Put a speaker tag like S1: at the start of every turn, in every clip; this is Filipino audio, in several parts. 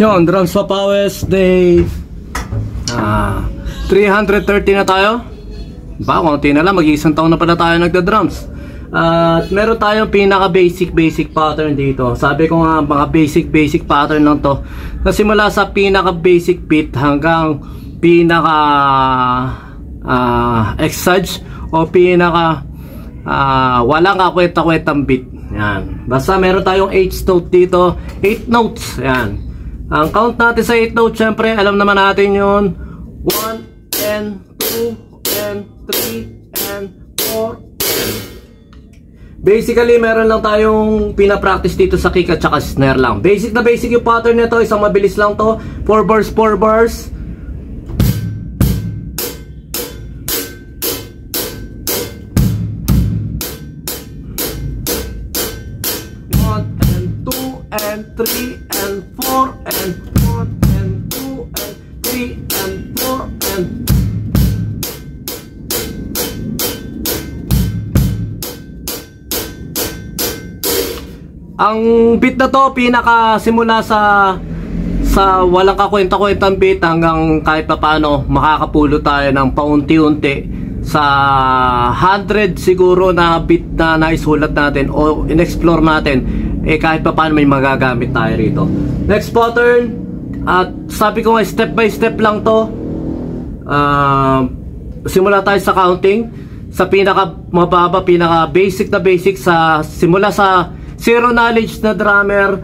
S1: Yun, drums sa Pawes Day 330 na tayo. Ba, konti na lang, mag-iisang taon na pala tayo nagda-drums. At meron tayong pinaka basic pattern dito. Sabi ko nga, mga basic pattern lang to. Nasimula sa pinaka basic beat hanggang pinaka exage o pinaka walang kakwenta-kwentang beat. Yan. Basta meron tayong 8 note dito, 8 notes. Yan. Ang count natin sa 8 notes, syempre, alam naman natin yun. 1 and 2 and 3 and 4 and. Basically, meron lang tayong pinapractice dito sa kick at saka snare lang. Basic na basic yung pattern nito. Isang mabilis lang to. 4 bars, 4 bars. And 3 and 4 and 1 and 2 and 3 and 4 and ang beat na to pinaka simula sa walang kakwenta-kwentang beat hanggang kahit pa paano makakapulo tayo ng paunti-unti sa 100 siguro na beat na naisulat natin o in-explore natin. Kahit pa paano may magagamit tayo rito. Next pattern, at sabi ko nga step by step lang to. Simula tayo sa counting. Sa pinaka mababa, pinaka basic na basic, sa simula sa zero knowledge na drummer.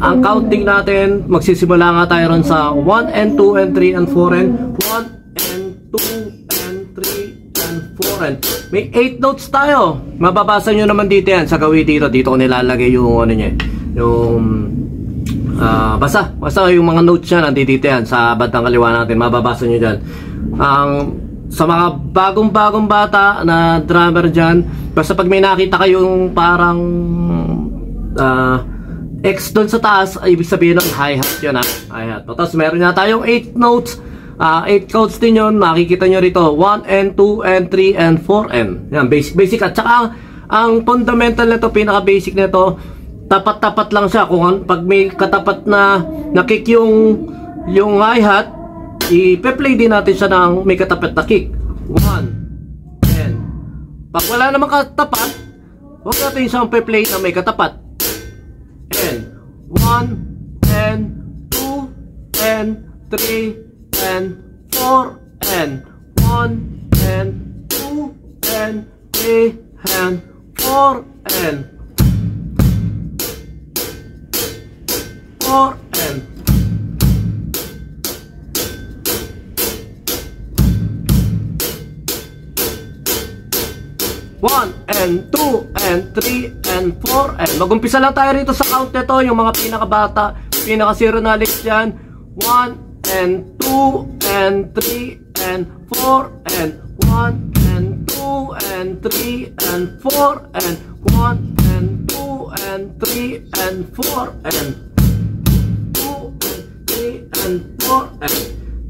S1: Ang counting natin, magsisimula nga tayo ron sa 1 and 2 and 3 and 4 and 1 and 2 and 3 and 4 and may 8 notes tayo. Mababasa nyo naman dito yan sa gawin dito. Dito ko nilalagay yung ano niya, yung basta yung mga notes niya nandito yan sa bandang kaliwa natin. Mababasa nyo dyan. Sa mga bagong bata na drummer dyan, basta pag may nakita kayong parang X doon sa taas, ibig sabihin ng hi-hat yun, hi-hat. Tapos meron na tayong 8 notes. 8 counts din yun, makikita nyo rito 1 and 2 and 3 and 4 and yan, basic. At saka ang fundamental nito, pinaka basic nito, tapat lang siya. Kung pag may katapat na kick yung hi-hat, i-play din natin siya ng may katapat na kick. 1 and pag wala namang katapat, huwag natin siyang play na may katapat. And 1 and 2 and 3 and 4 and 1 and 2 and 3 and 4 and 4 and 1 and 2 and 3 and 4 and mag-umpisa lang tayo rito sa count nito, yung mga pinakabata, pinaka zero knowledge dyan. 1 and 2 and 3 and 4 and 1 and 2 and 3 and 4 and 1 and 2 and 3 and 4 and 2 and 3 and 4 and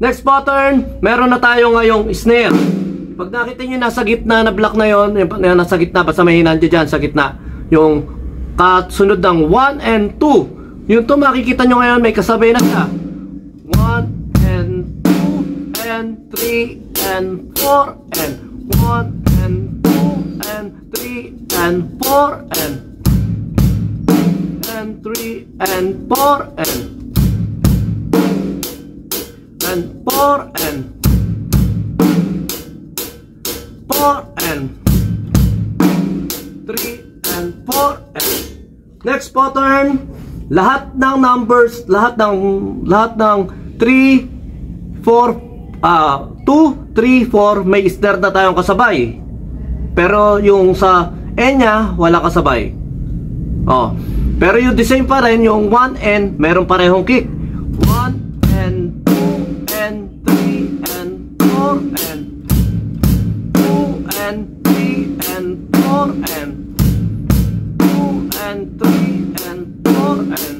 S1: next pattern, meron na tayo ngayong snare. Pag nakita nyo nasa gitna na block na yon, nasa gitna, basta may hinandya dyan sa gitna, yung kasunod ng 1 and 2, yung to makikita nyo ngayon may kasabay na siya. 1 and 2 and 3 and 4 and 1 and 2 and 3 and 4 and 3 and 4 and 4 and 4 and 3 and 4 and next pattern, lahat ng numbers, lahat ng 3, 4, 2, 3, 4 may snare na tayong kasabay. Pero yung sa N nya wala kasabay. Pero yung the same pa rin, yung 1 and meron parehong kick. 1 and 2 and 3 and 4 and 2 and 3 and 4 and 2 and 3 and 4 and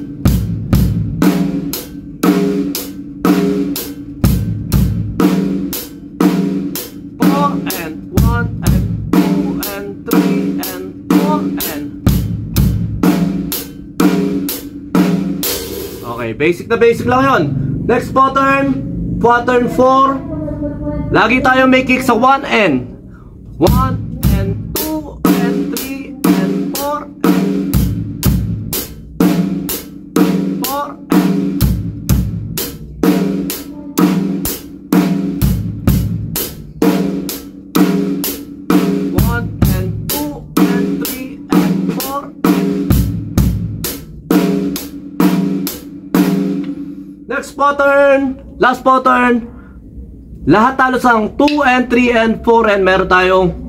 S1: 4 and 1 and 2 and 3 and 4 and basic na basic lang yon. Next pattern 4. Lagi tayo may kick sa 1 and 1 and 2 and 3 and 4 and 4 Next pattern, last pattern. Lahat talo sang 2 and 3 and 4 and meron tayong 1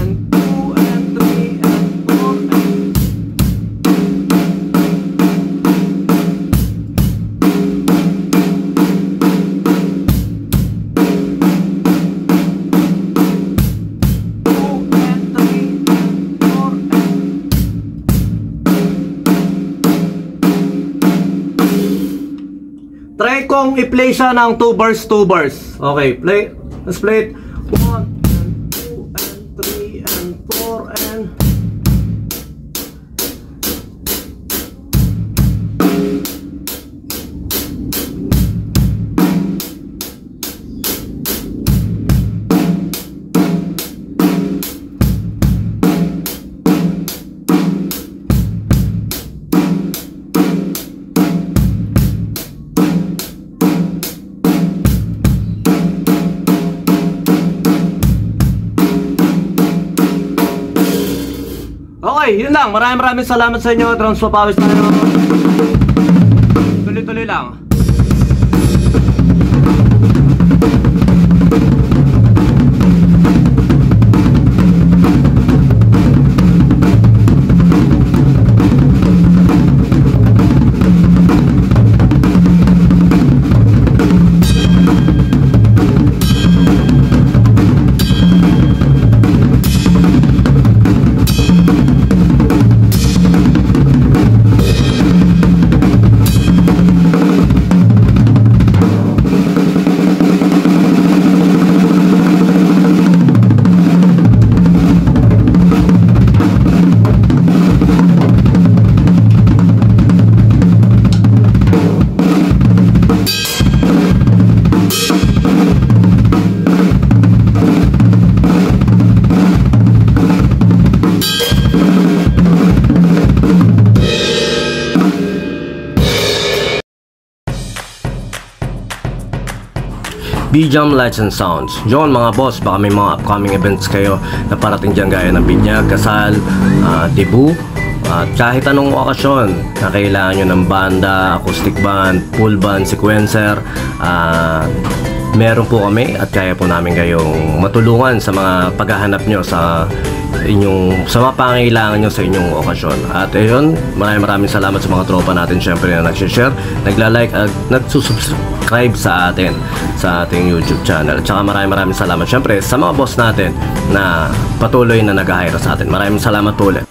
S1: and 2 and 3 and 4 Try kong i-play siya ng 2 bars, 2 bars. Okay, play. Let's play it. 1 and 2 and 3 and 4 and okay, yun lang. Maraming salamat sa inyo. Transpapawis tayo. Tuloy-tuloy lang. B-Jam Lights and Sounds. Yun mga boss, baka may mga upcoming events kayo na parating dyan gaya ng binyag, kasal, debut, at kahit anong okasyon na kailangan nyo ng banda, acoustic band, full band, sequencer, meron po kami at kaya po namin kayong matulungan sa mga paghahanap nyo sa mga pangailangan nyo sa inyong okasyon. At ayun, maraming salamat sa mga tropa natin syempre na nagsishare, nagla-like at nagsusubscribe sa atin sa ating YouTube channel. At saka maraming salamat syempre sa mga boss natin na patuloy na nag-hire sa atin. Maraming salamat po ulit.